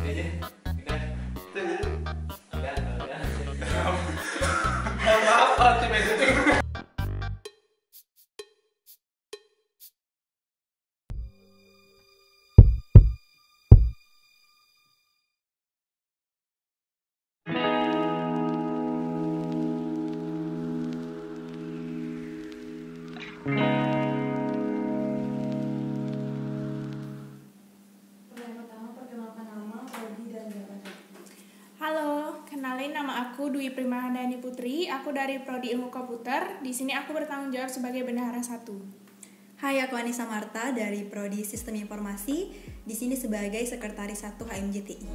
aja. Udah. Udah. Maaf, tim. Halo, kenalin nama aku Dwi Primadani Putri. Aku dari Prodi Ilmu Komputer. Di sini aku bertanggung jawab sebagai bendahara 1. Hai, aku Anissa Marta dari Prodi Sistem Informasi. Di sini sebagai Sekretaris 1 HMJTI.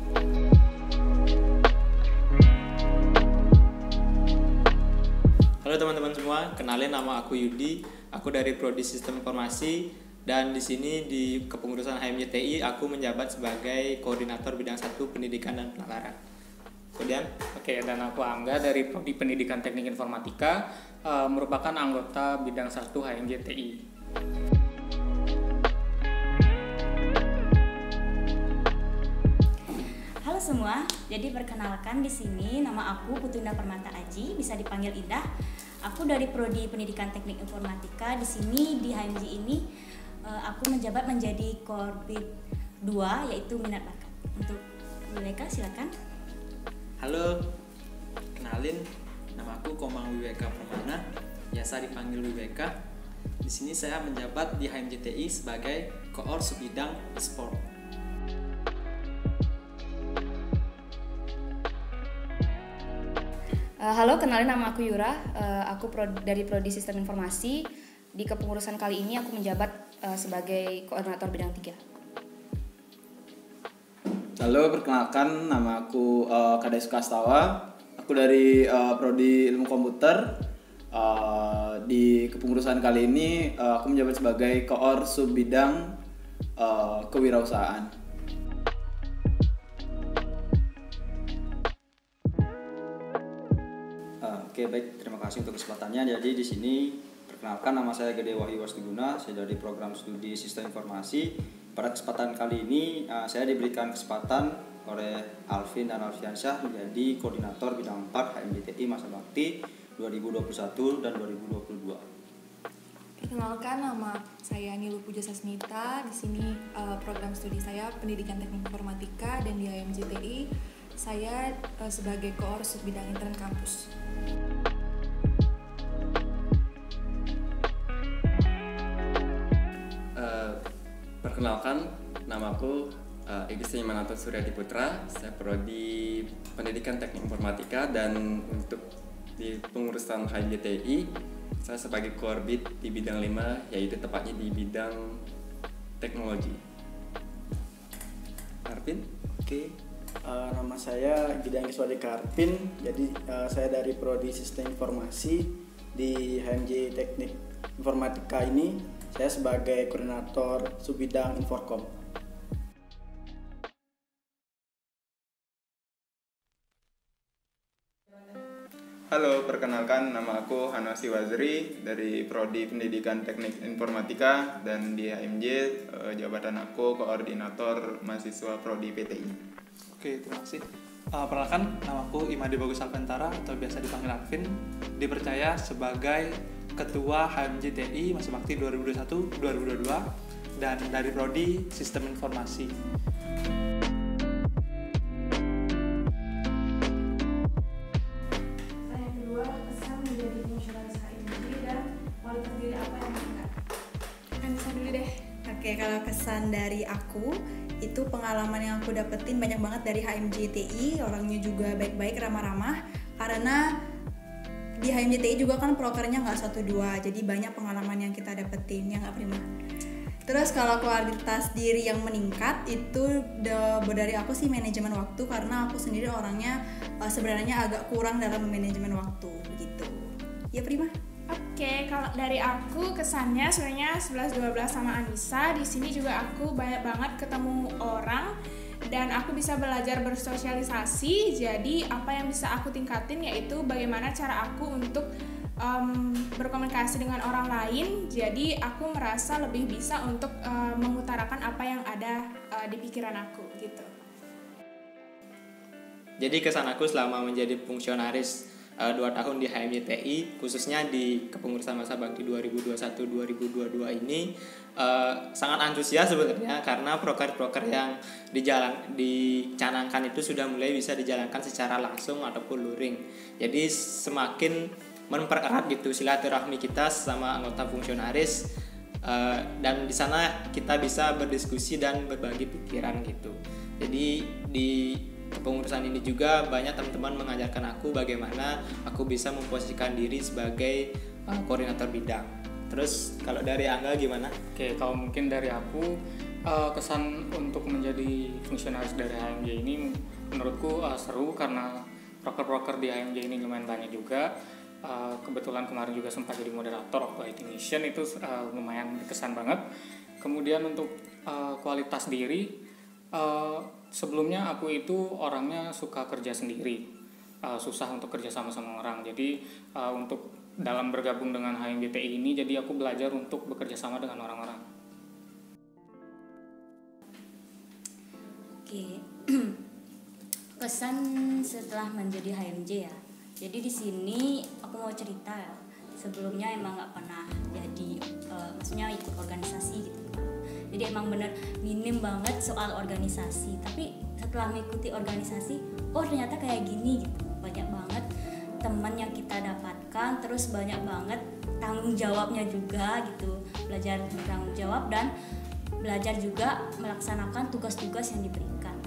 Halo teman-teman semua, kenalin nama aku Yudi. Aku dari Prodi Sistem Informasi dan di sini di kepengurusan HMJTI aku menjabat sebagai Koordinator Bidang 1 Pendidikan dan Penalaran. Kemudian, dan aku Angga dari Prodi Pendidikan Teknik Informatika, merupakan anggota Bidang 1 HMJTI. Halo semua, jadi perkenalkan di sini nama aku Putunda Permata Aji, bisa dipanggil Indah. Aku dari Prodi Pendidikan Teknik Informatika. Di sini di HMJ ini aku menjabat menjadi Korbit 2 yaitu minat bakat. Untuk mereka silakan. Halo, kenalin nama aku Komang Wiweka Permana, biasa dipanggil Wiweka. Di sini saya menjabat di HMJTI sebagai Koor Subbidang E-Sport. Halo, kenalin nama aku Yura. Aku dari Prodi Sistem Informasi. Di kepengurusan kali ini aku menjabat sebagai Koordinator Bidang 3. Halo, perkenalkan nama aku Kades Kastawa. Aku dari Prodi Ilmu Komputer. Di kepengurusan kali ini aku menjabat sebagai Koor Subbidang Kewirausahaan. Oke, baik, terima kasih untuk kesempatannya. Jadi di sini perkenalkan, nama saya Gede Wahyu Wastiguna, saya dari program studi Sistem Informasi. Pada kesempatan kali ini saya diberikan kesempatan oleh Alvin dan Alfiansyah menjadi koordinator bidang 4 HMJTI masa bakti 2021 dan 2022. Perkenalkan, nama saya Nilu Puja Sasmita. Di sini program studi saya Pendidikan Teknik Informatika, dan di HMJTI saya sebagai Koor Subbidang Intern Kampus. Perkenalkan, namaku Igis Manato Suryadi Putra. Saya Prodi Pendidikan Teknik Informatika, dan untuk di pengurusan HMJTI saya sebagai Korbit di bidang 5, yaitu tepatnya di bidang teknologi. Arvin? Oke. Nama saya Bidang Iswadika Arvin. Jadi saya dari Prodi Sistem Informasi di HMJ Teknik Informatika ini. Saya sebagai koordinator Subbidang Inforkom. Halo, perkenalkan nama aku Hanasi Wazri dari Prodi Pendidikan Teknik Informatika, dan di HMJ jabatan aku Koordinator Mahasiswa Prodi PTI. Oke, terima kasih. Perkenalkan, namaku Imadi Bagus Alventara atau biasa dipanggil Alvin, dipercaya sebagai Ketua HMJTI masa bakti 2021-2022 dan dari Prodi Sistem Informasi. Yang kedua, kesan menjadi fungsionaris HMJ dan kualitas diri apa yang meningkat. Anissa dulu deh. Oke, kalau kesan dari aku, itu pengalaman yang aku dapetin banyak banget dari HMJTI. Orangnya juga baik-baik, ramah-ramah. Karena di HMJTI juga kan prokernya nggak 1-2, jadi banyak pengalaman yang kita dapetin, ya nggak Prima? Terus kalau kualitas diri yang meningkat itu dari aku sih manajemen waktu, karena aku sendiri orangnya sebenarnya agak kurang dalam manajemen waktu begitu. Ya Prima? Oke, kalau dari aku kesannya sebenarnya 11-12 sama Anissa. Di sini juga aku banyak banget ketemu orang dan aku bisa belajar bersosialisasi. Jadi apa yang bisa aku tingkatin yaitu bagaimana cara aku untuk berkomunikasi dengan orang lain. Jadi aku merasa lebih bisa untuk mengutarakan apa yang ada di pikiran aku gitu. Jadi kesan aku selama menjadi fungsionaris 2 tahun di HMJTI, khususnya di kepengurusan masa bakti 2021-2022 ini sangat antusias sebenarnya, karena proker-proker yang dicanangkan itu sudah mulai bisa dijalankan secara langsung ataupun luring. Jadi semakin mempererat gitu silaturahmi kita sama anggota fungsionaris, dan di sana kita bisa berdiskusi dan berbagi pikiran gitu. Jadi di kepengurusan ini juga banyak teman-teman mengajarkan aku bagaimana aku bisa memposisikan diri sebagai koordinator bidang. Terus kalau dari Angga gimana? Oke, kalau mungkin dari aku kesan untuk menjadi fungsionaris dari HMJ ini menurutku seru, karena proker-proker di HMJ ini lumayan banyak juga. Kebetulan kemarin juga sempat jadi moderator waktu IT Mission, itu lumayan berkesan banget. Kemudian untuk kualitas diri, sebelumnya aku itu orangnya suka kerja sendiri, susah untuk kerja sama orang. Jadi untuk dalam bergabung dengan HMJTI ini, jadi aku belajar untuk bekerja sama dengan orang-orang. Oke, kesan setelah menjadi HMJ ya. Jadi di sini aku mau cerita ya. Sebelumnya emang nggak pernah jadi, maksudnya ikut organisasi gitu. Jadi emang bener minim banget soal organisasi. Tapi setelah mengikuti organisasi, oh ternyata kayak gini gitu. Banyak banget teman yang kita dapatkan, terus banyak banget tanggung jawabnya juga gitu. Belajar bertanggung jawab dan belajar juga melaksanakan tugas-tugas yang diberikan.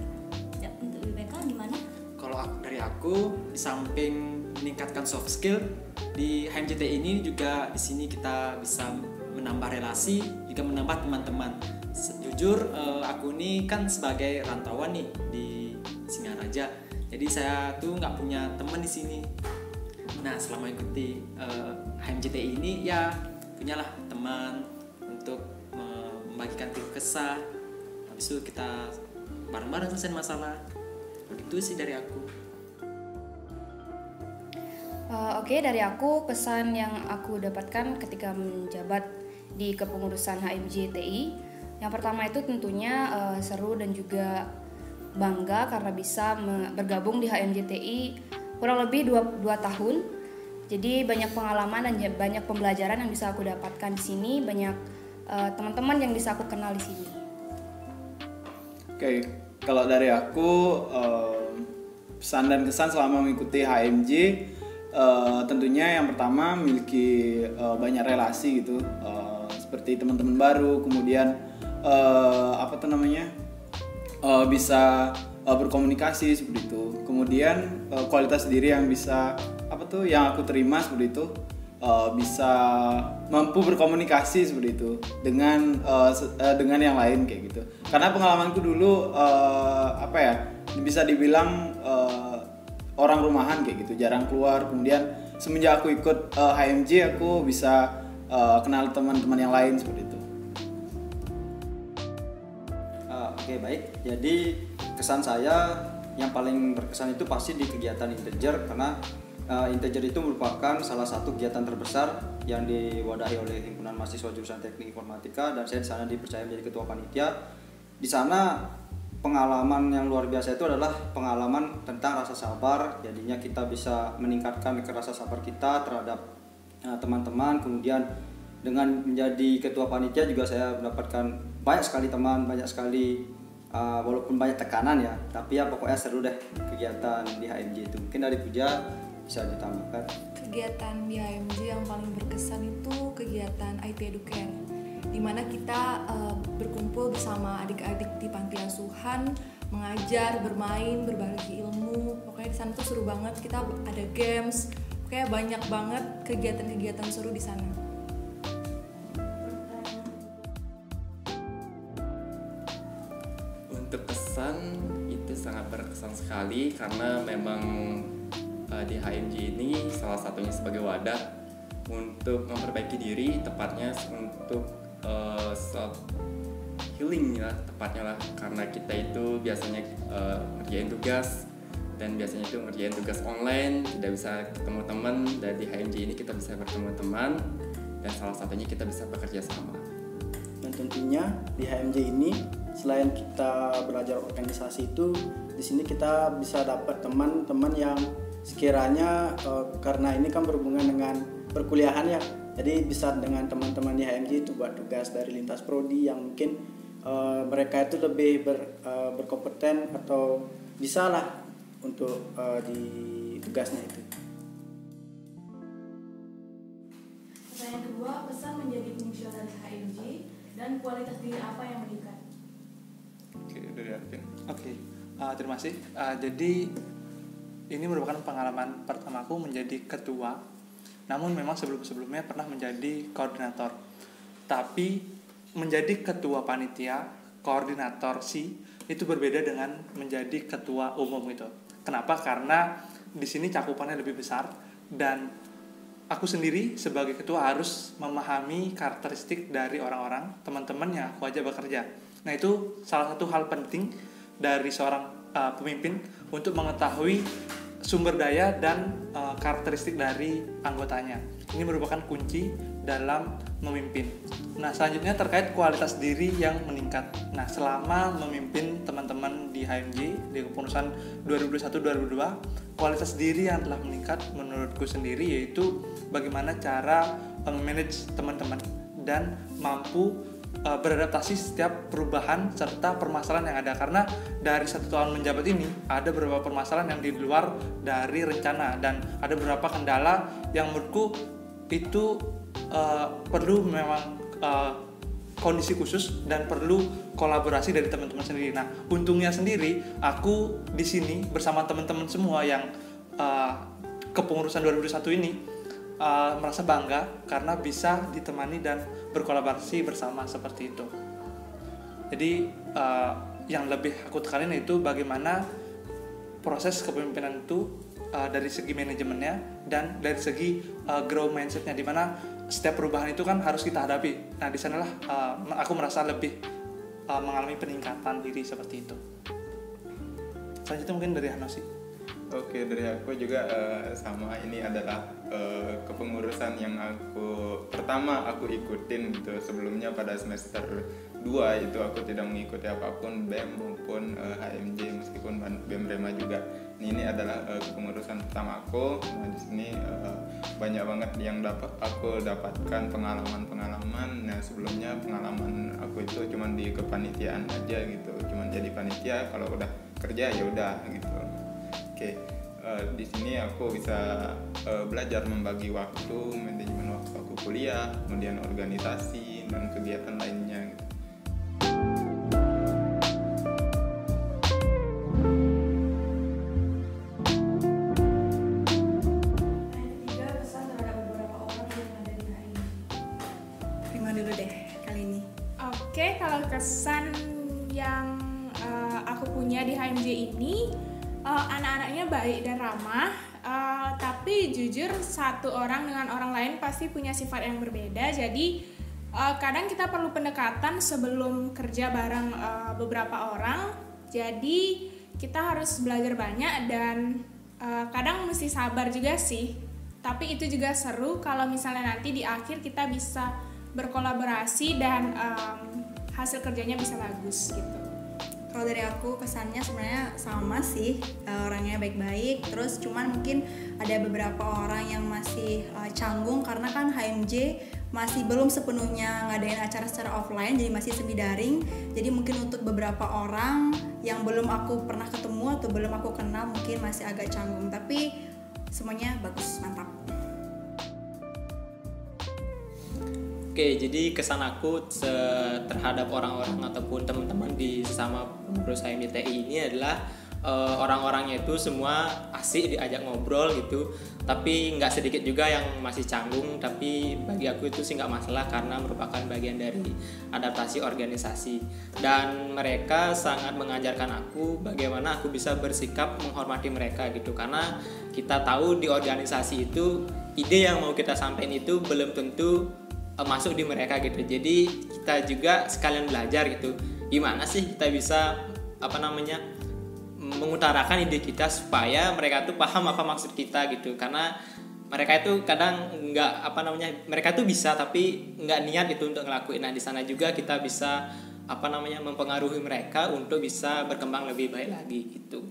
Ya, untuk UBK gimana? Kalau dari aku, di samping meningkatkan soft skill di HMJT ini juga di sini kita bisa menambah relasi, juga menambah teman-teman. Jujur aku ini kan sebagai rantauan nih di Singaraja, jadi saya tuh nggak punya teman di sini. Nah selama ikuti HMJT ini ya punyalah teman untuk membagikan keluh kesah. Habis itu kita bareng-bareng selesai masalah. Itu sih dari aku. Oke, dari aku pesan yang aku dapatkan ketika menjabat di kepengurusan HMJTI, yang pertama itu tentunya seru dan juga bangga karena bisa bergabung di HMJTI kurang lebih 2 tahun. Jadi banyak pengalaman dan banyak pembelajaran yang bisa aku dapatkan di sini, banyak teman-teman yang bisa aku kenal di sini. Oke, kalau dari aku pesan dan kesan selama mengikuti HMJ, tentunya yang pertama memiliki banyak relasi gitu, seperti teman-teman baru, kemudian bisa berkomunikasi seperti itu. Kemudian kualitas diri yang bisa yang aku terima seperti itu, bisa mampu berkomunikasi seperti itu dengan yang lain kayak gitu. Karena pengalamanku dulu bisa dibilang orang rumahan kayak gitu, jarang keluar. Kemudian semenjak aku ikut HMJ, aku bisa kenal teman-teman yang lain seperti itu. Oke, baik. Jadi kesan saya yang paling berkesan itu pasti di kegiatan Integer, karena Integer itu merupakan salah satu kegiatan terbesar yang diwadahi oleh Himpunan Mahasiswa Jurusan Teknik Informatika, dan saya di sana dipercaya menjadi ketua panitia. Di sana pengalaman yang luar biasa itu adalah pengalaman tentang rasa sabar. Jadinya kita bisa meningkatkan rasa sabar kita terhadap teman-teman. Kemudian dengan menjadi ketua panitia juga saya mendapatkan banyak sekali teman, banyak sekali walaupun banyak tekanan ya, tapi ya pokoknya seru deh kegiatan di HMJ itu. Mungkin dari Puja bisa ditambahkan. Kegiatan di HMJ yang paling berkesan itu kegiatan IT Educare, di mana kita berkumpul bersama adik-adik di panti asuhan, mengajar, bermain, berbagi ilmu. Pokoknya di sana tuh seru banget. Kita ada games, pokoknya banyak banget kegiatan-kegiatan seru di sana. Untuk pesan itu sangat berkesan sekali, karena memang di HMJ ini salah satunya sebagai wadah untuk memperbaiki diri, tepatnya untuk self healing ya, tepatnya lah, karena kita itu biasanya ngerjain tugas, dan biasanya itu ngerjain tugas online, tidak bisa ketemu teman. Dan di HMJ ini kita bisa bertemu teman, dan salah satunya kita bisa bekerja sama. Dan tentunya di HMJ ini selain kita belajar organisasi itu, di sini kita bisa dapat teman-teman yang sekiranya karena ini kan berhubungan dengan perkuliahan ya, jadi bisa dengan teman-teman di HMJ itu buat tugas dari lintas prodi yang mungkin mereka itu lebih berkompeten atau bisa lah untuk di tugasnya itu. Pertanyaan kedua, pesan menjadi fungsionaris HMJ dan kualitas diri apa yang meningkat? Oke, dari Arvin. Oke, terima kasih. Jadi ini merupakan pengalaman pertamaku menjadi ketua. Namun memang sebelumnya pernah menjadi koordinator. Tapi menjadi ketua panitia, koordinator itu berbeda dengan menjadi ketua umum gitu. Kenapa? Karena di sini cakupannya lebih besar dan aku sendiri sebagai ketua harus memahami karakteristik dari orang-orang, teman-teman yang aku ajak bekerja. Nah, itu salah satu hal penting dari seorang pemimpin untuk mengetahui sumber daya dan karakteristik dari anggotanya. Ini merupakan kunci dalam memimpin. Nah, selanjutnya terkait kualitas diri yang meningkat. Nah, selama memimpin teman-teman di HMJ di kepengurusan 2021-2022, kualitas diri yang telah meningkat menurutku sendiri yaitu bagaimana cara memanage teman-teman dan mampu beradaptasi setiap perubahan serta permasalahan yang ada, karena dari 1 tahun menjabat ini ada beberapa permasalahan yang di luar dari rencana dan ada beberapa kendala yang menurutku itu perlu memang kondisi khusus dan perlu kolaborasi dari teman-teman sendiri. Nah, untungnya sendiri aku di sini bersama teman-teman semua yang kepengurusan 2021 ini merasa bangga karena bisa ditemani dan berkolaborasi bersama seperti itu. Jadi yang lebih aku tekanin itu bagaimana proses kepemimpinan itu dari segi manajemennya dan dari segi grow mindsetnya, di mana setiap perubahan itu kan harus kita hadapi. Nah, di sanalah aku merasa lebih mengalami peningkatan diri seperti itu. Selanjutnya mungkin dari Hanosi. Oke, dari aku juga sama, ini adalah kepengurusan yang pertama aku ikutin gitu. Sebelumnya pada semester 2 itu aku tidak mengikuti apapun BEM maupun HMJ meskipun BEM Rema juga. Ini adalah kepengurusan pertama aku. Nah, di sini banyak banget yang aku dapatkan pengalaman. Nah, sebelumnya pengalaman aku itu cuma di kepanitiaan aja gitu. Cuma jadi panitia, kalau udah kerja ya udah gitu. Oke, di sini aku bisa belajar membagi waktu, manajemen waktu aku kuliah, kemudian organisasi dan kegiatan lainnya. Yang ketiga, pesan terhadap beberapa orang yang ada di HMJ. Prima dulu deh kali ini. Oke, kalau kesan yang aku punya di HMJ ini, anak-anaknya baik dan ramah, tapi jujur satu orang dengan orang lain pasti punya sifat yang berbeda. Jadi kadang kita perlu pendekatan sebelum kerja bareng beberapa orang. Jadi kita harus belajar banyak dan kadang mesti sabar juga sih. Tapi itu juga seru kalau misalnya nanti di akhir kita bisa berkolaborasi dan hasil kerjanya bisa bagus gitu. Kalau dari aku kesannya sebenarnya sama sih, orangnya baik-baik, terus cuman mungkin ada beberapa orang yang masih canggung karena kan HMJ masih belum sepenuhnya ngadain acara secara offline, jadi masih semi daring. Jadi mungkin untuk beberapa orang yang belum aku pernah ketemu atau belum aku kenal mungkin masih agak canggung, tapi semuanya bagus, mantap. Oke, jadi kesan aku terhadap orang-orang ataupun teman-teman di sesama pengurus HMJTI ini adalah orang-orangnya itu semua asik diajak ngobrol gitu, tapi nggak sedikit juga yang masih canggung. Tapi bagi aku itu sih nggak masalah karena merupakan bagian dari adaptasi organisasi, dan mereka sangat mengajarkan aku bagaimana aku bisa bersikap menghormati mereka gitu, karena kita tahu di organisasi itu ide yang mau kita sampaikan itu belum tentu masuk di mereka gitu. Jadi kita juga sekalian belajar gitu, gimana sih kita bisa mengutarakan ide kita supaya mereka tuh paham apa maksud kita gitu. Karena mereka itu kadang mereka tuh bisa tapi nggak niat itu untuk ngelakuin. Nah di sana juga kita bisa mempengaruhi mereka untuk bisa berkembang lebih baik lagi gitu.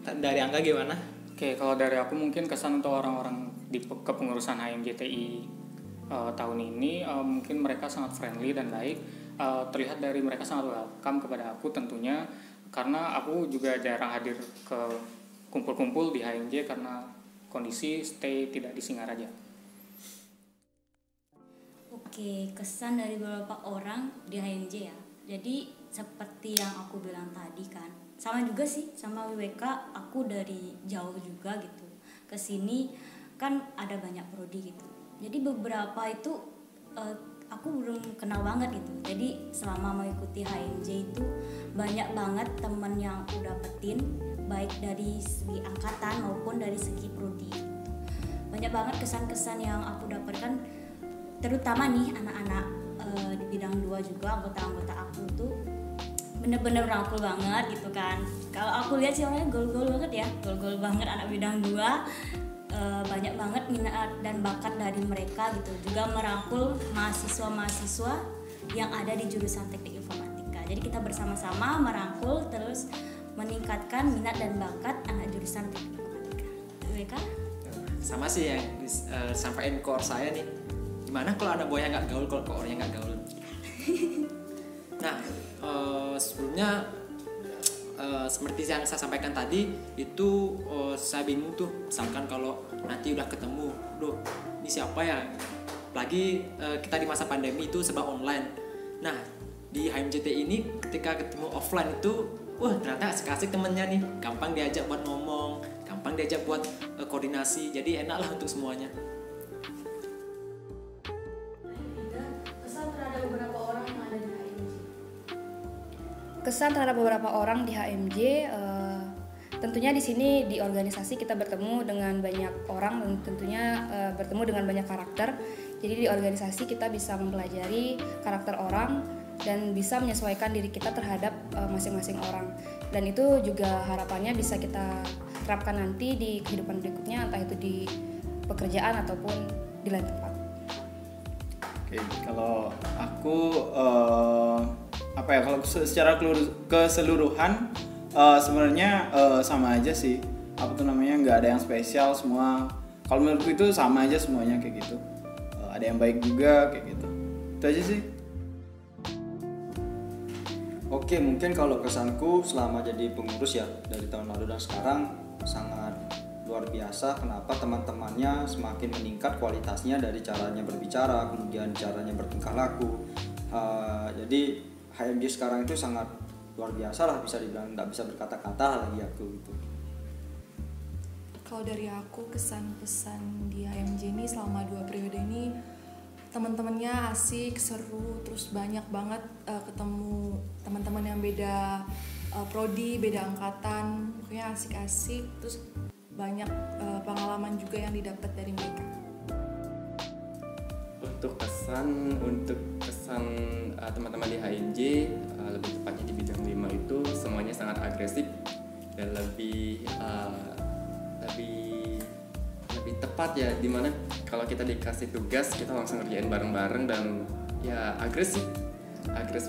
Dari Angga gimana? Oke, kalau dari aku mungkin kesan untuk orang-orang di kepengurusan HMJTI tahun ini, mungkin mereka sangat friendly dan baik. Terlihat dari mereka sangat welcome kepada aku tentunya, karena aku juga jarang hadir ke kumpul-kumpul di HMJ karena kondisi stay tidak di Singaraja. Oke, kesan dari beberapa orang di HMJ ya. Jadi seperti yang aku bilang tadi kan, sama juga sih sama WWK, aku dari jauh juga gitu. Kesini kan ada banyak prodi gitu. Jadi beberapa itu aku belum kenal banget gitu. Jadi selama mengikuti HMJ itu banyak banget teman yang aku dapetin, baik dari segi angkatan maupun dari segi prodi. Banyak banget kesan-kesan yang aku dapatkan, terutama nih anak-anak di bidang 2 juga, anggota-anggota aku tuh bener-bener rangkul banget gitu kan. Kalau aku lihat sih orangnya gol-gol banget ya, gol-gol banget anak bidang 2. Banyak banget minat dan bakat dari mereka gitu, juga merangkul mahasiswa-mahasiswa yang ada di jurusan teknik informatika. Jadi kita bersama-sama merangkul terus meningkatkan minat dan bakat anak jurusan teknik informatika. WK? Sama sih yang disampaikan core saya nih. Gimana kalau ada boy yang nggak gaul, kalau orangnya nggak gaul? Nah, sebelumnya seperti yang saya sampaikan tadi itu saya bingung tuh, misalkan kalau nanti udah ketemu, ini siapa ya? Apalagi kita di masa pandemi itu serba online. Nah di HMJT ini ketika ketemu offline itu, ternyata asik-asik temennya nih, gampang diajak buat ngomong, gampang diajak buat koordinasi, jadi enak lah untuk semuanya. Kesan terhadap beberapa orang di HMJ, tentunya di sini di organisasi kita bertemu dengan banyak orang dan tentunya bertemu dengan banyak karakter. Jadi di organisasi kita bisa mempelajari karakter orang dan bisa menyesuaikan diri kita terhadap masing-masing orang. Dan itu juga harapannya bisa kita terapkan nanti di kehidupan berikutnya, entah itu di pekerjaan ataupun di lain tempat. Oke, kalau aku kalau secara keseluruhan sebenarnya sama aja sih. Nggak ada yang spesial, semua kalau menurutku itu sama aja semuanya kayak gitu. Ada yang baik juga kayak gitu. Itu aja sih. Oke, mungkin kalau kesanku selama jadi pengurus ya dari tahun lalu dan sekarang sangat luar biasa. Kenapa teman-temannya semakin meningkat kualitasnya dari caranya berbicara, kemudian caranya bertingkah laku. Jadi HMJ sekarang itu sangat luar biasa lah, bisa dibilang nggak bisa berkata-kata lagi aku gitu. Kalau dari aku kesan-pesan di HMJ ini selama 2 periode ini, teman-temannya asik, seru, terus banyak banget ketemu teman-teman yang beda prodi, beda angkatan, pokoknya asik-asik, terus banyak pengalaman juga yang didapat dari mereka. Untuk kesan teman-teman di HMJ, lebih tepatnya di bidang 5 itu semuanya sangat agresif dan lebih tepat ya, dimana kalau kita dikasih tugas kita langsung ngerjain bareng-bareng dan ya agresif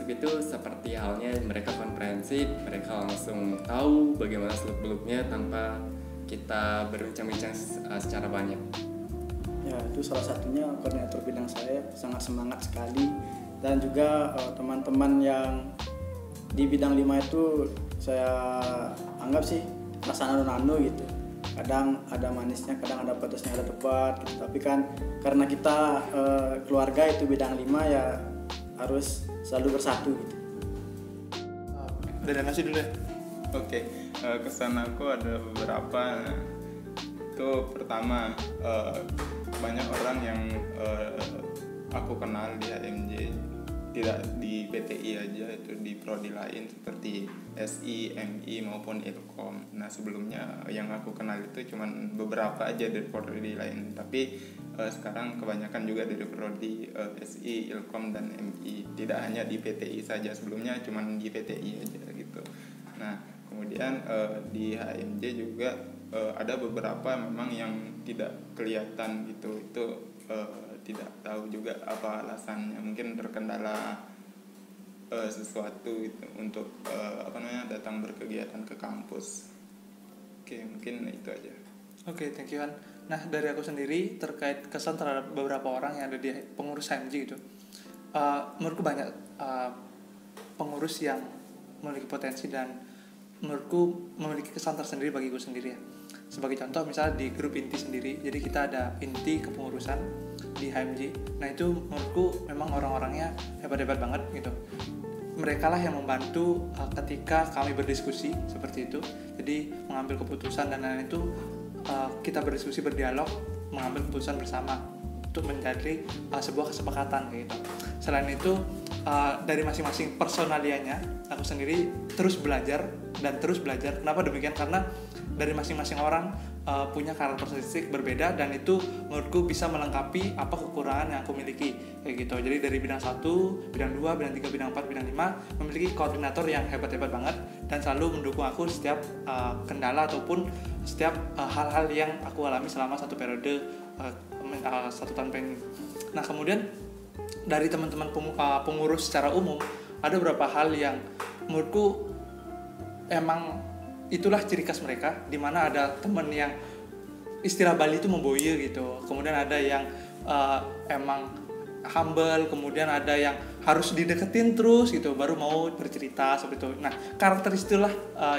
itu seperti halnya mereka komprehensif, mereka langsung tahu bagaimana seluk-beluknya tanpa kita berbincang-bincang secara banyak. Ya, itu salah satunya koordinator bidang saya, sangat semangat sekali. Dan juga teman-teman yang di bidang 5 itu saya anggap sih rasa nano-nano gitu. Kadang ada manisnya, kadang ada pedasnya, ada tebat gitu. Tapi kan karena kita keluarga itu bidang 5 ya harus selalu bersatu gitu. Dari nasi dulu ya. Oke, kesan aku ada beberapa. Itu pertama, banyak orang yang aku kenal di HMJ, tidak di PTI aja, itu di prodi lain seperti SI, MI maupun Ilkom. Nah sebelumnya yang aku kenal itu cuman beberapa aja dari prodi lain, tapi sekarang kebanyakan juga dari prodi SI, Ilkom dan MI. Tidak hanya di PTI saja, sebelumnya cuman di PTI aja gitu. Nah Kemudian di HMJ juga ada beberapa memang yang tidak kelihatan gitu, itu tidak tahu juga apa alasannya, mungkin terkendala sesuatu gitu untuk datang berkegiatan ke kampus. Oke, mungkin itu aja. Oke, thank you Han. Nah, dari aku sendiri terkait kesan terhadap beberapa orang yang ada di pengurus HMJ gitu, menurutku banyak pengurus yang memiliki potensi dan menurutku memiliki kesan tersendiri bagiku sendiri ya. Sebagai contoh misalnya di grup inti sendiri, jadi kita ada inti kepengurusan di HMJ. Nah itu menurutku memang orang-orangnya hebat-hebat banget gitu. Mereka lah yang membantu ketika kami berdiskusi seperti itu. Jadi mengambil keputusan dan lain-lain itu kita berdiskusi, berdialog, mengambil keputusan bersama untuk menjadi sebuah kesepakatan kayak gitu. Selain itu dari masing-masing personalianya, aku sendiri terus belajar dan terus belajar. Kenapa demikian? Karena dari masing-masing orang punya karakteristik berbeda dan itu menurutku bisa melengkapi apa kekurangan yang aku miliki kayak gitu. Jadi dari bidang 1, bidang 2, bidang 3, bidang 4, bidang 5 memiliki koordinator yang hebat-hebat banget dan selalu mendukung aku setiap kendala ataupun setiap hal-hal yang aku alami selama satu periode 1 tahun ini. Nah kemudian dari teman-teman pengurus secara umum ada beberapa hal yang menurutku emang itulah ciri khas mereka, di mana ada teman yang istilah Bali itu memboye gitu, kemudian ada yang emang humble, kemudian ada yang harus dideketin terus gitu baru mau bercerita seperti itu. Nah karakteristik itulah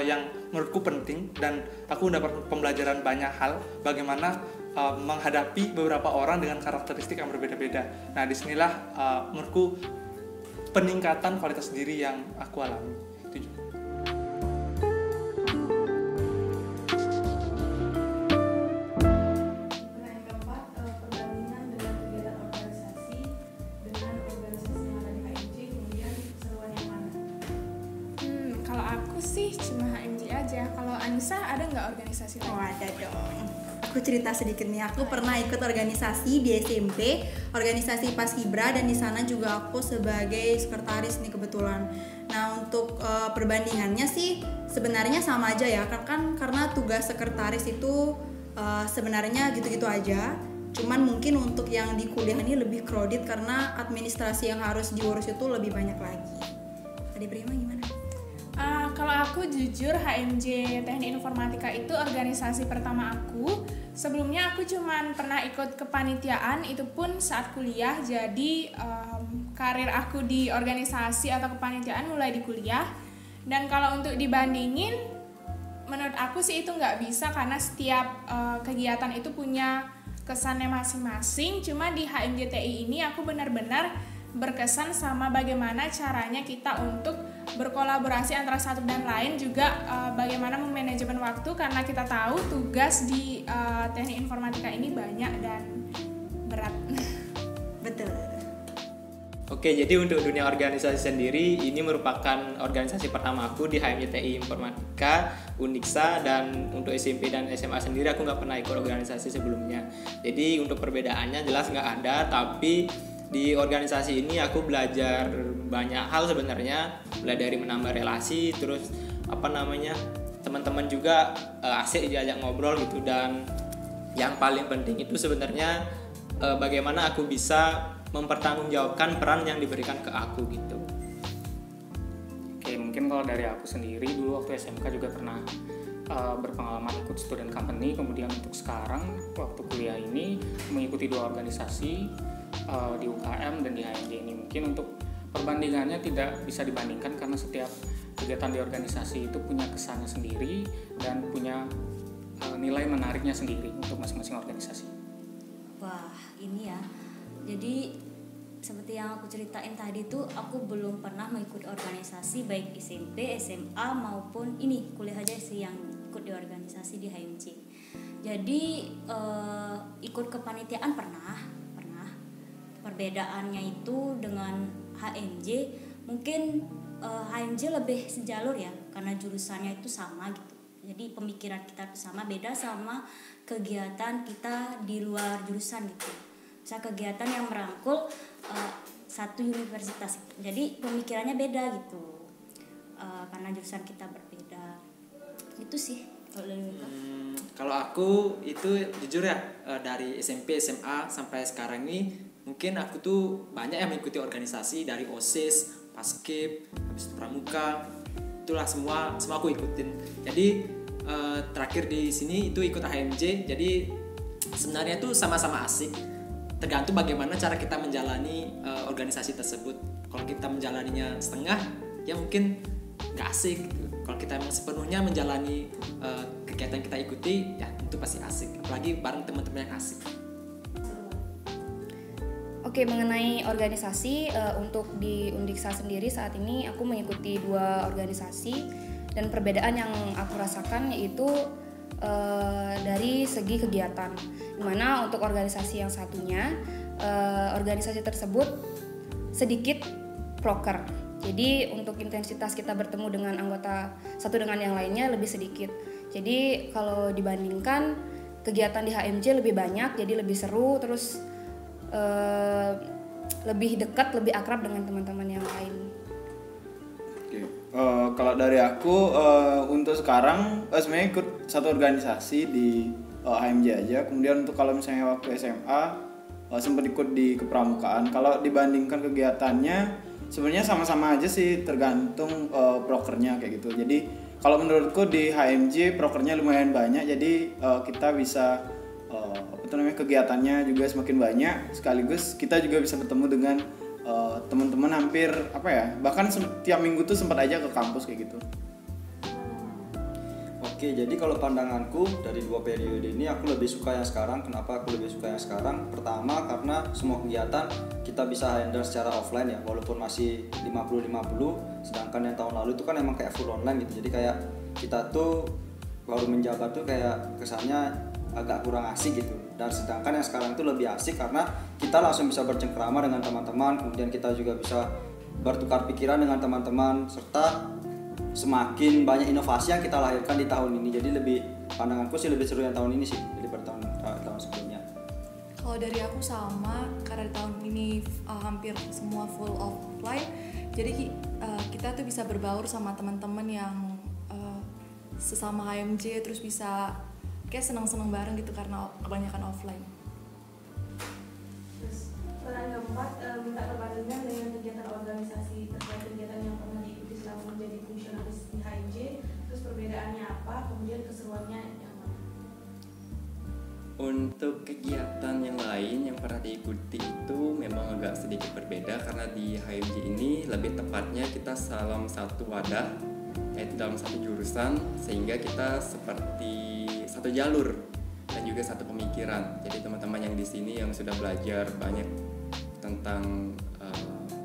yang menurutku penting dan aku dapat pembelajaran banyak hal bagaimana menghadapi beberapa orang dengan karakteristik yang berbeda-beda. Nah disinilah menurutku peningkatan kualitas diri yang aku alami. Itu juga. Kalau aku sih cuma HMJ aja. Kalau Anissa ada nggak organisasi lain? Oh ada dong. Aku cerita sedikit nih, aku pernah ikut organisasi di SMP, organisasi Paskibra, dan di sana juga aku sebagai sekretaris nih kebetulan. Nah untuk perbandingannya sih sebenarnya sama aja ya, kan karena tugas sekretaris itu sebenarnya gitu-gitu aja. Cuman mungkin untuk yang di kuliah ini lebih crowded karena administrasi yang harus diurus itu lebih banyak lagi. Adik Prima gimana? Kalau aku jujur HMJ Teknik Informatika itu organisasi pertama aku. Sebelumnya aku cuman pernah ikut kepanitiaan, itu pun saat kuliah. Jadi karir aku di organisasi atau kepanitiaan mulai di kuliah. Dan kalau untuk dibandingin, menurut aku sih itu nggak bisa karena setiap kegiatan itu punya kesannya masing-masing. Cuma di HMJTI ini aku benar-benar berkesan sama bagaimana caranya kita untuk berkolaborasi antara satu dan lain, juga bagaimana memanajemen waktu karena kita tahu tugas di teknik informatika ini banyak dan berat. Betul. Oke, jadi untuk dunia organisasi sendiri ini merupakan organisasi pertama aku di HMJTI Informatika, Uniksa, dan untuk SMP dan SMA sendiri aku nggak pernah ikut organisasi sebelumnya. Jadi untuk perbedaannya jelas nggak ada, tapi di organisasi ini aku belajar banyak hal sebenarnya, mulai dari menambah relasi, terus teman-teman juga asik diajak ngobrol gitu, dan yang paling penting itu sebenarnya bagaimana aku bisa mempertanggungjawabkan peran yang diberikan ke aku gitu. Oke, mungkin kalau dari aku sendiri dulu waktu SMK juga pernah berpengalaman ikut student company, kemudian untuk sekarang waktu kuliah ini mengikuti 2 organisasi di UKM dan di HMJ ini. Mungkin untuk perbandingannya tidak bisa dibandingkan karena setiap kegiatan di organisasi itu punya kesannya sendiri dan punya nilai menariknya sendiri untuk masing-masing organisasi. Wah, ini ya. Jadi seperti yang aku ceritain tadi tuh, aku belum pernah mengikuti organisasi baik SMP, SMA maupun ini kuliah aja sih yang ikut di organisasi di HMJ. Jadi ikut kepanitiaan pernah. Perbedaannya itu dengan HMJ, mungkin HMJ lebih sejalur ya karena jurusannya itu sama gitu. Jadi pemikiran kita itu sama, beda sama kegiatan kita di luar jurusan gitu. Misalnya kegiatan yang merangkul satu universitas, jadi pemikirannya beda gitu, karena jurusan kita berbeda. Itu sih kalau dari Weka. Kalau aku itu jujur ya, dari SMP, SMA sampai sekarang ini mungkin aku tuh banyak yang mengikuti organisasi dari OSIS, Paskib, habis itu Pramuka. Itulah semua aku ikutin. Jadi terakhir di sini itu ikut HMJ. Jadi sebenarnya itu sama-sama asik. Tergantung bagaimana cara kita menjalani organisasi tersebut. Kalau kita menjalaninya setengah, ya mungkin nggak asik gitu. Kalau kita emang sepenuhnya menjalani kegiatan kita ikuti, ya itu pasti asik. Apalagi bareng teman-teman yang asik. Oke, mengenai organisasi, untuk di Undiksa sendiri saat ini aku mengikuti 2 organisasi, dan perbedaan yang aku rasakan yaitu dari segi kegiatan. Dimana untuk organisasi yang satunya, organisasi tersebut sedikit proker. Jadi untuk intensitas kita bertemu dengan anggota satu dengan yang lainnya lebih sedikit. Jadi kalau dibandingkan kegiatan di HMJ lebih banyak, jadi lebih seru, terus lebih dekat, lebih akrab dengan teman-teman yang lain. Oke. Kalau dari aku untuk sekarang sebenarnya ikut satu organisasi di HMJ aja. Kemudian untuk kalau misalnya waktu SMA sempat ikut di kepramukaan. Kalau dibandingkan kegiatannya sebenarnya sama-sama aja sih, tergantung prokernya kayak gitu. Jadi kalau menurutku di HMJ prokernya lumayan banyak, jadi kita bisa kegiatannya juga semakin banyak, sekaligus kita juga bisa bertemu dengan teman-teman hampir bahkan tiap minggu tuh sempat aja ke kampus kayak gitu. Oke, jadi kalau pandanganku dari 2 periode ini aku lebih suka yang sekarang. Kenapa aku lebih suka yang sekarang? Pertama, karena semua kegiatan kita bisa handle secara offline ya, walaupun masih 50-50. Sedangkan yang tahun lalu itu kan emang kayak full online gitu. Jadi kayak kita tuh baru menjabat tuh kayak kesannya agak kurang asik gitu. Dan sedangkan yang sekarang itu lebih asik karena kita langsung bisa bercengkrama dengan teman-teman, kemudian kita juga bisa bertukar pikiran dengan teman-teman, serta semakin banyak inovasi yang kita lahirkan di tahun ini. Jadi pandanganku sih lebih seru yang tahun ini sih daripada tahun sebelumnya. Kalau dari aku sama, karena di tahun ini hampir semua full offline, jadi kita tuh bisa berbaur sama teman-teman yang sesama HMJ, terus bisa kayak senang-senang bareng gitu karena kebanyakan offline. Terus pertanyaan keempat, minta perbandingan dengan kegiatan organisasi terkait kegiatan yang pernah diikuti selama menjadi fungsionalis di HMJ, terus perbedaannya apa, kemudian keseruannya yang mana? Untuk kegiatan yang lain yang pernah diikuti itu memang agak sedikit berbeda, karena di HMJ ini lebih tepatnya kita dalam satu wadah, yaitu dalam satu jurusan, sehingga kita seperti satu jalur dan juga satu pemikiran. Jadi teman-teman yang di sini yang sudah belajar banyak tentang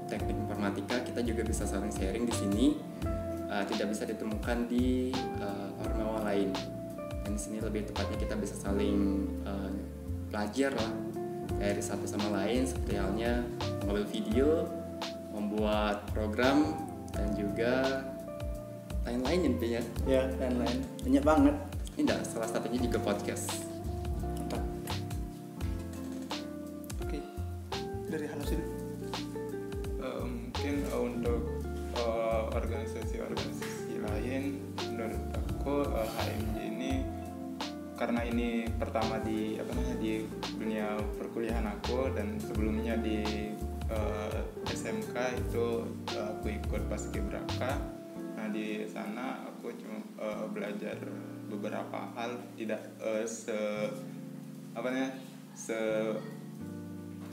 teknik informatika, kita juga bisa saling sharing di sini. Tidak bisa ditemukan di ormawa lain. Dan di sini lebih tepatnya kita bisa saling belajar lah dari satu sama lain, seperti halnya mengambil video, membuat program, dan juga lain-lain intinya. Ya, lain-lain. Banyak banget. Indah, salah satunya juga podcast. Oke, dari Hanosi. Mungkin untuk organisasi lain, menurut aku HMJ ini karena ini pertama di dunia perkuliahan aku, dan sebelumnya di SMK itu aku ikut Paskibraka. Nah di sana aku cuma belajar beberapa hal, tidak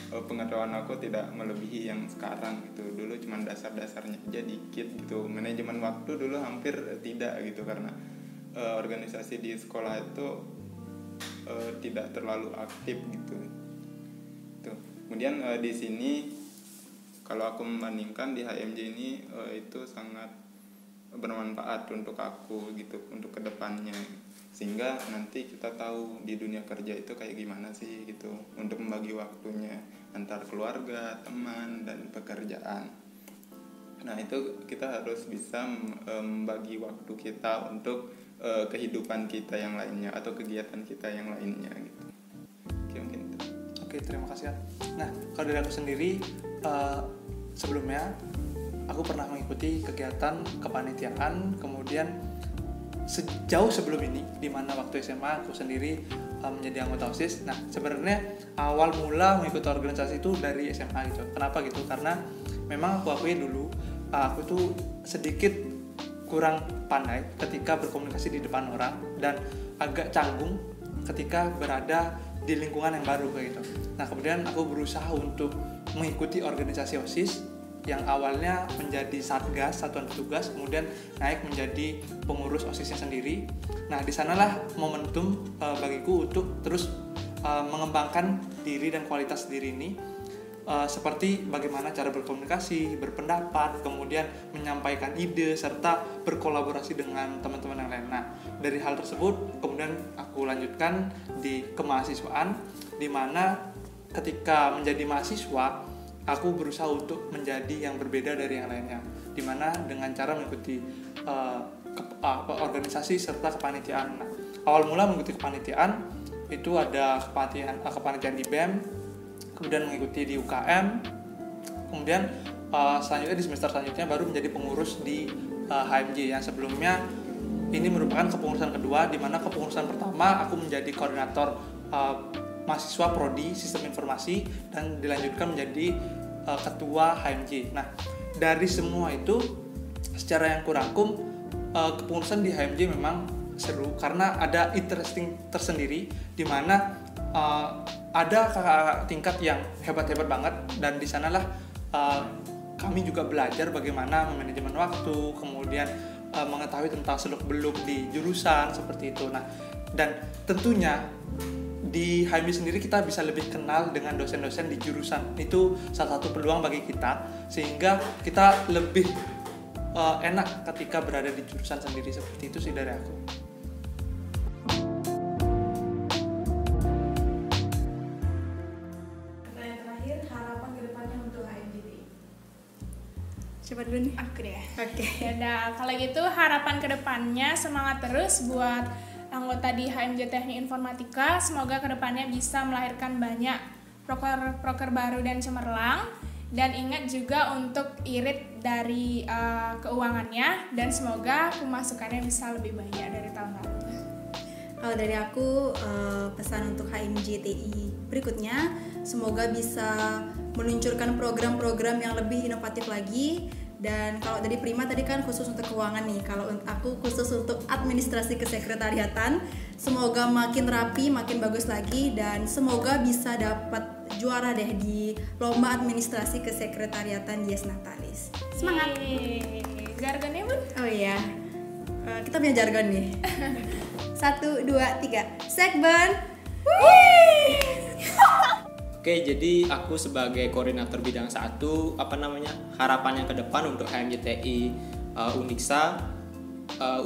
pengetahuan aku tidak melebihi yang sekarang gitu. Dulu cuma dasar-dasarnya aja dikit gitu. Manajemen waktu dulu hampir tidak gitu, karena organisasi di sekolah itu tidak terlalu aktif gitu. Tuh. Kemudian di sini kalau aku membandingkan di HMJ ini itu sangat bermanfaat untuk aku gitu, untuk kedepannya, sehingga nanti kita tahu di dunia kerja itu kayak gimana sih gitu, untuk membagi waktunya antar keluarga, teman, dan pekerjaan. Nah itu kita harus bisa membagi waktu kita untuk kehidupan kita yang lainnya atau kegiatan kita yang lainnya gitu. Oke, mungkin itu. Oke, terima kasih. Nah kalau dari aku sendiri, sebelumnya aku pernah mengikuti kegiatan kepanitiaan, kemudian sejauh sebelum ini, di mana waktu SMA aku sendiri menjadi anggota OSIS. Nah, sebenarnya awal mula mengikuti organisasi itu dari SMA gitu. Kenapa gitu? Karena memang aku akui dulu aku tuh sedikit kurang pandai ketika berkomunikasi di depan orang dan agak canggung ketika berada di lingkungan yang baru kayak gitu. Nah, kemudian aku berusaha untuk mengikuti organisasi OSIS yang awalnya menjadi satgas, satuan petugas, kemudian naik menjadi pengurus OSISnya sendiri. Nah, di sanalah momentum bagiku untuk terus mengembangkan diri dan kualitas diri ini, seperti bagaimana cara berkomunikasi, berpendapat, kemudian menyampaikan ide, serta berkolaborasi dengan teman-teman yang lain. Nah, dari hal tersebut kemudian aku lanjutkan di kemahasiswaan, di mana ketika menjadi mahasiswa aku berusaha untuk menjadi yang berbeda dari yang lainnya, dimana dengan cara mengikuti organisasi serta kepanitiaan. Nah, awal mula mengikuti kepanitiaan itu ada kepanitiaan di BEM, kemudian mengikuti di UKM, kemudian selanjutnya di semester selanjutnya baru menjadi pengurus di HMJ yang sebelumnya ini merupakan kepengurusan kedua, di mana kepengurusan pertama aku menjadi koordinator mahasiswa Prodi Sistem Informasi dan dilanjutkan menjadi ketua HMJ. Nah, dari semua itu secara yang kurangkum kepengurusan di HMJ memang seru karena ada interesting tersendiri, di mana ada kakak tingkat yang hebat-hebat banget, dan di sanalah kami juga belajar bagaimana memanajemen waktu, kemudian mengetahui tentang seluk-beluk di jurusan seperti itu. Nah, dan tentunya di HMJ sendiri kita bisa lebih kenal dengan dosen-dosen di jurusan. Itu salah satu peluang bagi kita, sehingga kita lebih enak ketika berada di jurusan sendiri. Seperti itu sih dari aku. Pertanyaan terakhir, harapan kedepannya untuk HMJTI. Coba dulu nih. Aku deh. Oke. Ya, kalau gitu harapan kedepannya semangat terus buat anggota di HMJ Teknik Informatika. Semoga kedepannya bisa melahirkan banyak proker baru dan cemerlang. Dan ingat juga untuk irit dari keuangannya, dan semoga pemasukannya bisa lebih banyak dari tahun lalu. Kalau dari aku pesan untuk HMJTI berikutnya, semoga bisa meluncurkan program-program yang lebih inovatif lagi. Dan kalau dari Prima tadi kan khusus untuk keuangan nih, kalau aku khusus untuk administrasi kesekretariatan, semoga makin rapi, makin bagus lagi, dan semoga bisa dapat juara deh di lomba administrasi kesekretariatan Dies Natalis. Semangat! Jargonnya Bun? Oh iya, kita punya jargon nih. 1, 2, 3, Sekben! Oke, jadi aku sebagai koordinator bidang 1, harapan yang ke depan untuk HMJTI Uniksa,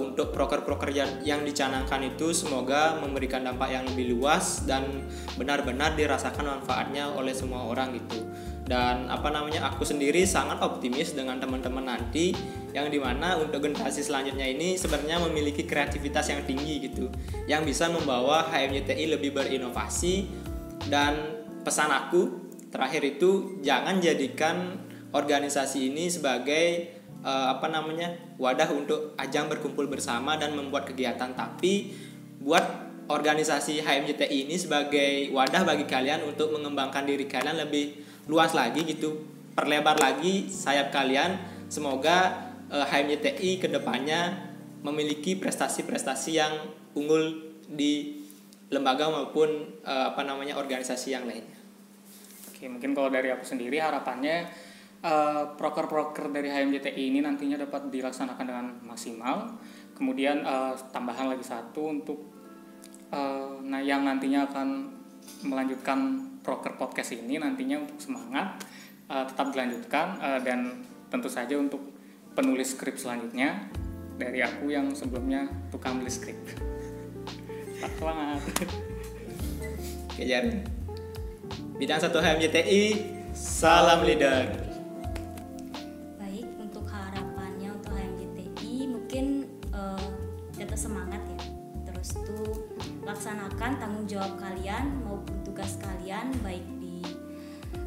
untuk proker-proker yang dicanangkan itu semoga memberikan dampak yang lebih luas dan benar-benar dirasakan manfaatnya oleh semua orang gitu. Dan aku sendiri sangat optimis dengan teman-teman nanti, yang dimana untuk generasi selanjutnya ini sebenarnya memiliki kreativitas yang tinggi gitu, yang bisa membawa HMJTI lebih berinovasi. Dan pesan aku terakhir itu, jangan jadikan organisasi ini sebagai wadah untuk ajang berkumpul bersama dan membuat kegiatan, tapi buat organisasi HMJTI ini sebagai wadah bagi kalian untuk mengembangkan diri kalian lebih luas lagi gitu, perlebar lagi sayap kalian. Semoga HMJTI kedepannya memiliki prestasi-prestasi yang unggul di lembaga maupun organisasi yang lainnya. Oke, mungkin kalau dari aku sendiri harapannya proker-proker dari HMJTI ini nantinya dapat dilaksanakan dengan maksimal. Kemudian tambahan lagi satu untuk yang nantinya akan melanjutkan proker podcast ini, nantinya untuk semangat tetap dilanjutkan, dan tentu saja untuk penulis skrip selanjutnya dari aku yang sebelumnya tukang nulis skrip. Semangat. Kejar. Bidang 1 HMJTI, salam leader. Baik, untuk harapannya untuk HMJTI mungkin tetap semangat ya. Terus tuh laksanakan tanggung jawab kalian maupun tugas kalian, baik di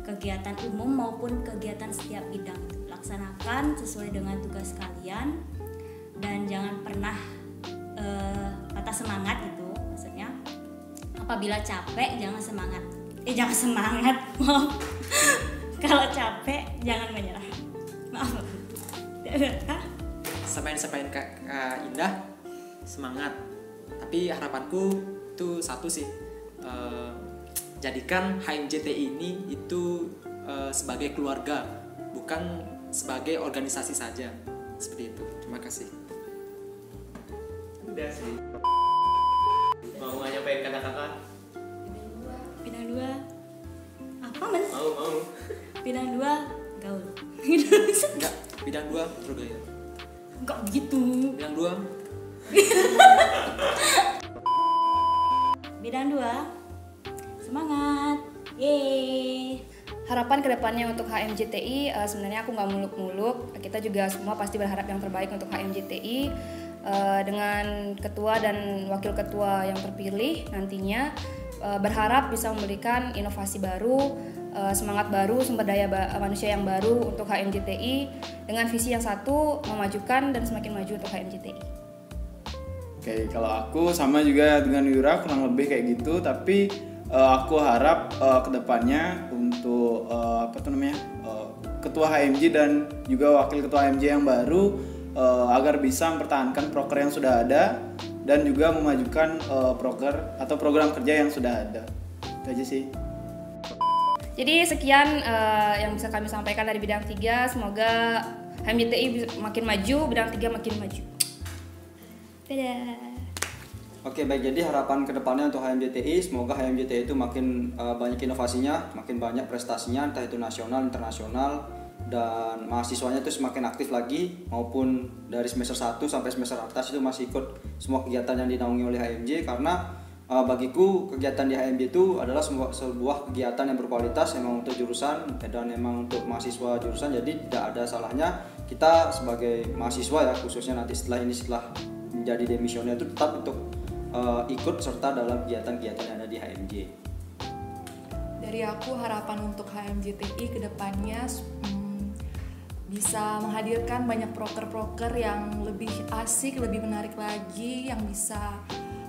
kegiatan umum maupun kegiatan setiap bidang. Laksanakan sesuai dengan tugas kalian, dan jangan pernah patah semangat gitu, maksudnya apabila capek jangan semangat, maaf. Kalau capek jangan menyerah, maaf. Sampaikan Kak Indah, semangat. Tapi harapanku itu satu sih, jadikan HMJTI ini itu sebagai keluarga, bukan sebagai organisasi saja. Seperti itu. Terima kasih. Udah sih. Mau nyampein kata-kata? Bidang 2 apa mas? Mau. Bidang 2 gaul. Enggak, bidang 2 Surabaya. Enggak begitu. Bidang 2 Bidang 2 semangat. Yeay. Harapan kedepannya untuk HMJTI sebenarnya aku nggak muluk-muluk. Kita juga semua pasti berharap yang terbaik untuk HMJTI dengan ketua dan wakil ketua yang terpilih nantinya. Berharap bisa memberikan inovasi baru, semangat baru, sumber daya manusia yang baru untuk HMJTI dengan visi yang satu, memajukan dan semakin maju untuk HMJTI. Oke, kalau aku sama juga dengan Yura kurang lebih kayak gitu, tapi aku harap kedepannya untuk ketua HMJ dan juga wakil ketua HMJ yang baru agar bisa mempertahankan proker yang sudah ada dan juga memajukan proker atau program kerja yang sudah ada. Itu aja sih. Jadi sekian yang bisa kami sampaikan dari bidang 3. Semoga HMJTI makin maju, bidang 3 makin maju. Dadah. Oke, baik, jadi harapan kedepannya untuk HMJTI, semoga HMJTI itu makin banyak inovasinya, makin banyak prestasinya, entah itu nasional, internasional, dan mahasiswanya itu semakin aktif lagi, maupun dari semester 1 sampai semester atas itu masih ikut semua kegiatan yang dinaungi oleh HMJ, karena bagiku kegiatan di HMJ itu adalah sebuah kegiatan yang berkualitas, memang untuk jurusan dan memang untuk mahasiswa jurusan, jadi tidak ada salahnya kita sebagai mahasiswa ya, khususnya nanti setelah menjadi demisioner itu tetap untuk ikut serta dalam kegiatan-kegiatan yang ada di HMJ. Dari aku harapan untuk HMJTI kedepannya bisa menghadirkan banyak proker-proker yang lebih asik, lebih menarik lagi, yang bisa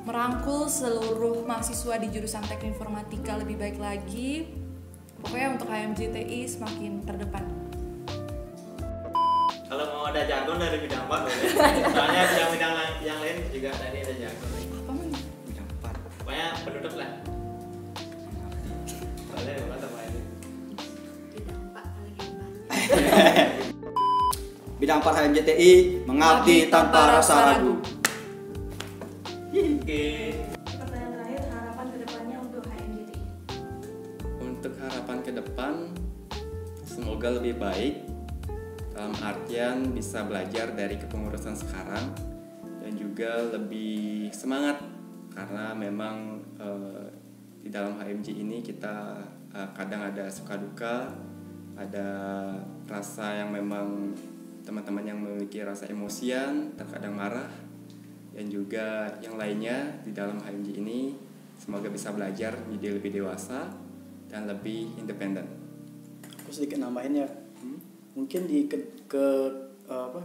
merangkul seluruh mahasiswa di jurusan Teknik Informatika lebih baik lagi. Pokoknya untuk HMJTI semakin terdepan. Kalau mau ada jargon dari bidang 4 boleh. Soalnya bidang yang lain juga tadi ada jargon. Bidang 4. Pokoknya penduduk lah. Boleh, bukan apa ini. Bidang 4 HMJTI mengabdi tanpa rasa ragu. Oke. Pertanyaan terakhir, harapan kedepannya untuk HMJTI. Untuk harapan ke depan, semoga lebih baik dalam artian bisa belajar dari kepengurusan sekarang dan juga lebih semangat karena memang di dalam HMJ ini kita kadang ada suka duka, ada rasa yang memang teman-teman yang memiliki rasa emosian, terkadang marah, dan juga yang lainnya di dalam HMJ ini semoga bisa belajar menjadi lebih dewasa dan lebih independen. Aku sedikit nambahin ya, mungkin di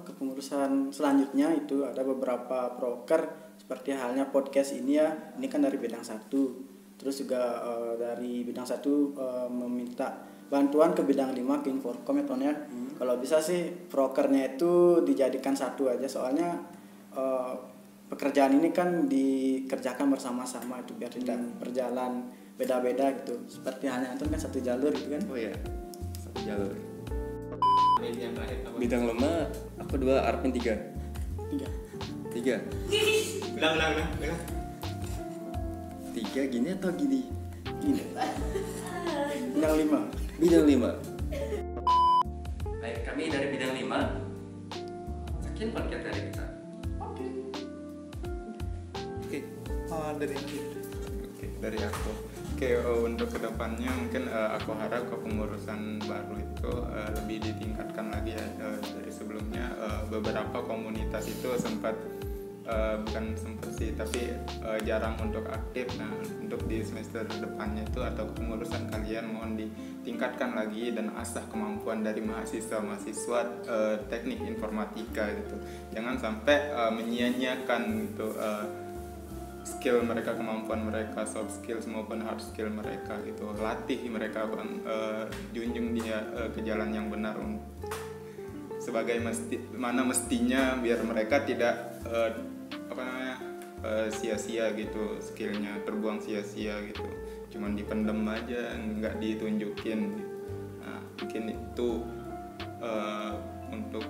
kepengurusan selanjutnya itu ada beberapa proker seperti halnya podcast ini ya, ini kan dari bidang 1, terus juga dari bidang 1 meminta bantuan ke bidang 5 ke Inforkom ya Ton ya. Kalau bisa sih prokernya itu dijadikan satu aja, soalnya pekerjaan ini kan dikerjakan bersama-sama itu biar tidak berjalan beda-beda gitu. Seperti halnya Anton kan satu jalur gitu kan. Oh iya, satu jalur. Yang terakhir apa? Bidang 5, aku 2, Arvin 3. 3. Bilang. 3 gini atau gini? Gini. Bidang 5. Bidang 5. Baik, kami dari bidang 5. Sekian podcast dari kita. Oke, dari aku. Untuk kedepannya mungkin aku harap kepengurusan baru itu lebih ditingkatkan lagi ya dari sebelumnya. Beberapa komunitas itu sempat bukan sempat sih, tapi jarang untuk aktif. Nah, untuk di semester depannya itu atau kepengurusan kalian mohon ditingkatkan lagi dan asah kemampuan dari mahasiswa-mahasiswa teknik informatika gitu. Jangan sampai menyia-nyiakan gitu skill mereka, kemampuan mereka, soft skills maupun hard skill mereka gitu. Latih mereka Bang, junjung dia ke jalan yang benar sebagai mana mestinya, biar mereka tidak sia-sia gitu, skillnya terbuang sia-sia gitu, cuman dipendem aja, nggak ditunjukin. Nah, mungkin itu untuk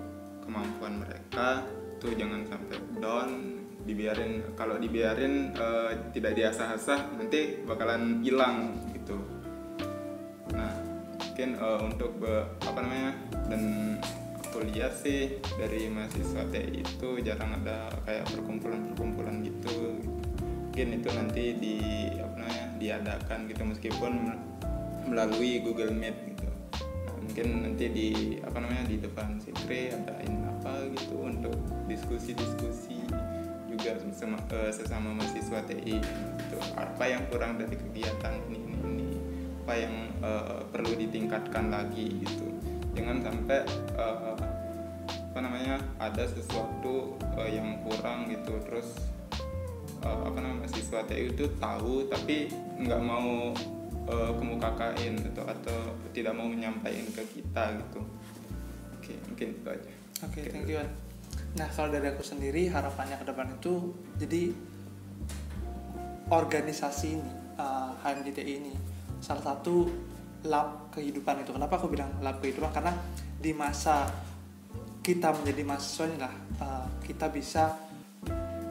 kemampuan mereka tuh jangan sampai down, dibiarin. Kalau dibiarin tidak diasah-asah nanti bakalan hilang gitu. Nah, mungkin untuk dan aku lihat sih dari mahasiswa TI itu jarang ada kayak perkumpulan gitu. Mungkin itu nanti diadakan gitu, meskipun melalui Google Meet gitu. Nah, mungkin nanti di depan Sikri adain apa gitu untuk diskusi juga sesama mahasiswa TI gitu. Apa yang kurang dari kegiatan ini, apa yang perlu ditingkatkan lagi gitu. Jangan sampai ada sesuatu yang kurang gitu, terus mahasiswa TI itu tahu tapi nggak mau kemukakan gitu, atau tidak mau menyampaikan ke kita gitu. Oke, mungkin itu aja. Oke, thank you. Nah, kalau dari aku sendiri harapannya ke depan itu jadi organisasi ini, HMJTI ini salah satu lab kehidupan itu. Kenapa aku bilang lab kehidupan? Karena di masa kita menjadi mahasiswa inilah kita bisa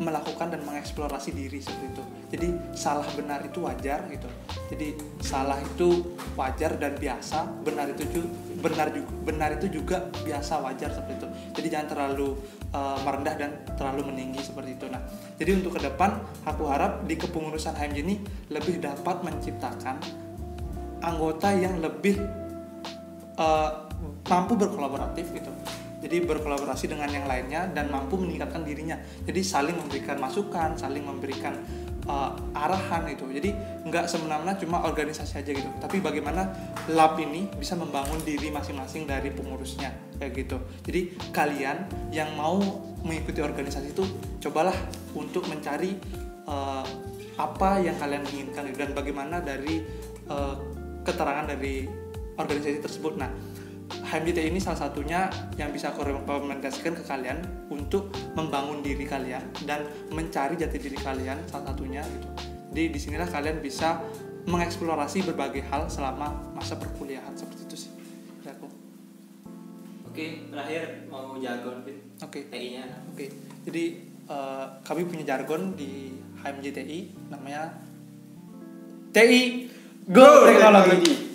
melakukan dan mengeksplorasi diri seperti itu. Jadi salah benar itu wajar gitu. Jadi salah itu wajar dan biasa, benar itu juga biasa, wajar seperti itu. Jadi jangan terlalu merendah dan terlalu meninggi seperti itu. Nah, jadi untuk ke depan aku harap di kepengurusan HMJ ini lebih dapat menciptakan anggota yang lebih mampu berkolaboratif gitu. Jadi berkolaborasi dengan yang lainnya dan mampu meningkatkan dirinya. Jadi saling memberikan masukan, saling memberikan arahan itu. Jadi nggak semena-mena cuma organisasi aja gitu. Tapi bagaimana lab ini bisa membangun diri masing-masing dari pengurusnya kayak gitu. Jadi kalian yang mau mengikuti organisasi itu cobalah untuk mencari apa yang kalian inginkan dan bagaimana dari keterangan dari organisasi tersebut. Nah, HMJTI ini salah satunya yang bisa aku rekomendasikan ke kalian untuk membangun diri kalian dan mencari jati diri kalian salah satunya gitu. Jadi disinilah kalian bisa mengeksplorasi berbagai hal selama masa perkuliahan seperti itu sih. Dari aku. Oke, terakhir mau jargon TI-nya. Oke. Jadi kami punya jargon di HMJTI namanya TI Go Teknologi.